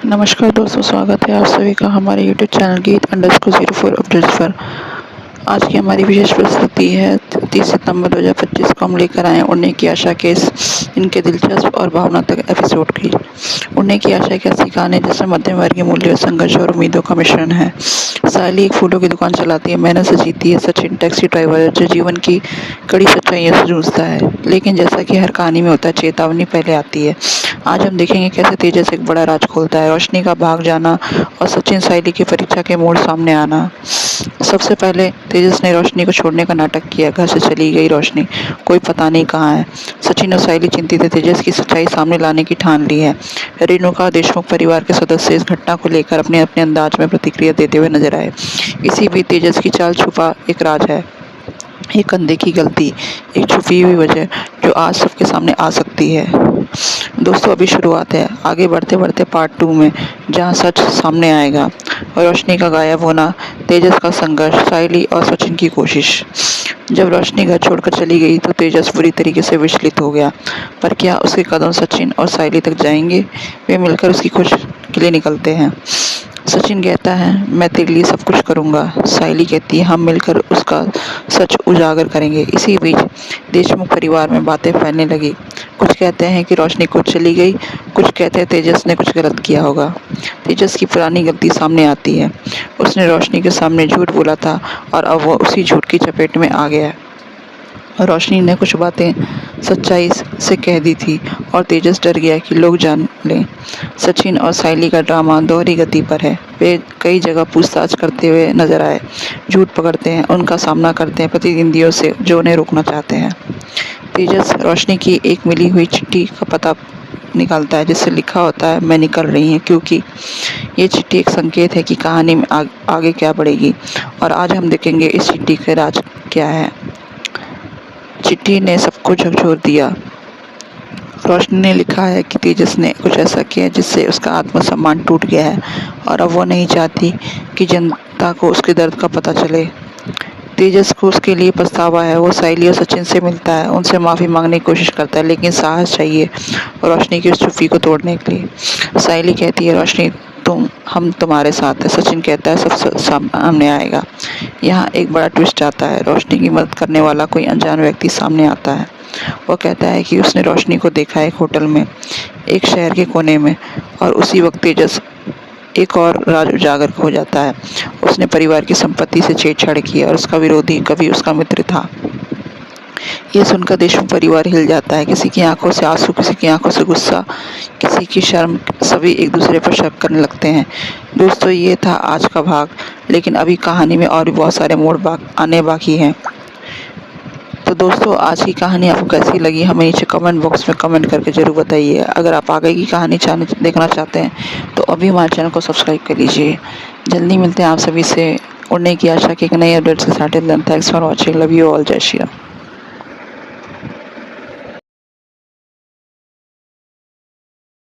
नमस्कार दोस्तों, स्वागत है आप सभी का हमारे यूट्यूब चैनल गीत_04 अपडेट्स पर। आज की हमारी विशेष प्रस्तुति है 30 सितंबर 2025 को हम लेकर आए उड़ने की आशा के इनके दिलचस्प और भावनात्मक एपिसोड की। उड़ने की आशा एक ऐसी कहानी जिसमें मध्यम वर्गीय मूल्य, संघर्ष और उम्मीदों का मिश्रण है। सायली एक फूलों की दुकान चलाती है, मेहनत से जीती है। सचिन टैक्सी ड्राइवर है जो जीवन की कड़ी सच्चाइयों से जूझता है, लेकिन जैसा कि हर कहानी में होता है, चेतावनी पहले आती है। आज हम देखेंगे कैसे तेजस एक बड़ा राज खोलता है, रोशनी का भाग जाना और सचिन सायली की परीक्षा के मोड़ सामने आना। सबसे पहले तेजस ने रोशनी को छोड़ने का नाटक किया। घर से चली गई रोशनी, कोई पता नहीं कहाँ है। सचिन और सायली चिंतित थे। तेजस की सच्चाई सामने लाने की ठान ली है। रेणुका देशमुख परिवार के सदस्य इस घटना को लेकर अपने अपने अंदाज में प्रतिक्रिया देते हुए नजर आए। इसी बीच तेजस की चाल छुपा एक राज है, एक अनदेखी गलती, एक छुपी हुई वजह जो आज सबके सामने आ सकती है। दोस्तों, अभी शुरुआत है, आगे बढ़ते बढ़ते पार्ट 2 में, जहां सच सामने आएगा। रोशनी का गायब होना, तेजस का संघर्ष, सायली और सचिन की कोशिश। जब रोशनी घर छोड़कर चली गई तो तेजस बुरी तरीके से विचलित हो गया। पर क्या उसके कदम सचिन और सायली तक जाएंगे? वे मिलकर उसकी खोज के लिए निकलते हैं। सचिन कहता है, मैं तेरे लिए सब कुछ करूंगा। सायली कहती है, हम मिलकर उसका सच उजागर करेंगे। इसी बीच देशमुख परिवार में बातें फैलने लगी। कुछ कहते हैं कि रोशनी खुद चली गई, कुछ कहते हैं तेजस ने कुछ गलत किया होगा। तेजस की पुरानी गलती सामने आती है। उसने रोशनी के सामने झूठ बोला था और अब वो उसी झूठ की चपेट में आ गया है। रोशनी ने कुछ बातें सच्चाई से कह दी थी और तेजस डर गया कि लोग जान लें। सचिन और सायली का ड्रामा दोहरी गति पर है। वे कई जगह पूछताछ करते हुए नजर आए, झूठ पकड़ते हैं, उनका सामना करते हैं प्रतिद्वंदियों से जो उन्हें रोकना चाहते हैं। तेजस रोशनी की एक मिली हुई चिट्ठी का पता निकालता है जिससे लिखा होता है, मैं निकल रही हूँ, क्योंकि ये चिट्ठी एक संकेत है कि कहानी में आगे क्या बढ़ेगी। और आज हम देखेंगे इस चिट्ठी के राज क्या है। चिट्ठी ने सबको झकझोर दिया। रोशनी ने लिखा है कि तेजस ने कुछ ऐसा किया जिससे उसका आत्मसम्मान टूट गया है और अब वो नहीं चाहती कि जनता को उसके दर्द का पता चले। तेजस को उसके लिए पछतावा है। वो सायली और सचिन से मिलता है, उनसे माफ़ी मांगने की कोशिश करता है, लेकिन साहस चाहिए रोशनी की उस चुप्पी को तोड़ने के लिए। सायली कहती है, रोशनी हम तुम्हारे साथ हैं। सचिन कहता है, सब सामने आएगा। यहाँ एक बड़ा ट्विस्ट आता है। रोशनी की मदद करने वाला कोई अनजान व्यक्ति सामने आता है। वो कहता है कि उसने रोशनी को देखा है एक होटल में, एक शहर के कोने में, और उसी वक्त तेजस एक और राज उजागर हो जाता है। उसने परिवार की संपत्ति से छेड़छाड़ की और उसका विरोधी कभी उसका मित्र था। ये सुनकर देशमुख परिवार हिल जाता है। किसी की आंखों से आंसू, किसी की आंखों से गुस्सा, किसी की शर्म, सभी एक दूसरे पर शक करने लगते हैं। दोस्तों, ये था आज का भाग, लेकिन अभी कहानी में और भी बहुत सारे मोड़ आने बाकी हैं। तो दोस्तों, आज की कहानी आपको कैसी लगी हमें नीचे कमेंट बॉक्स में कमेंट करके ज़रूर बताइए। अगर आप आगे की कहानी देखना चाहते हैं तो अभी हमारे चैनल को सब्सक्राइब कर लीजिए। जल्दी मिलते हैं आप सभी से उड़ने की आशा की एक नई अपडेट्स के साथ। Thanks for watching, love you all, जय श्री राम।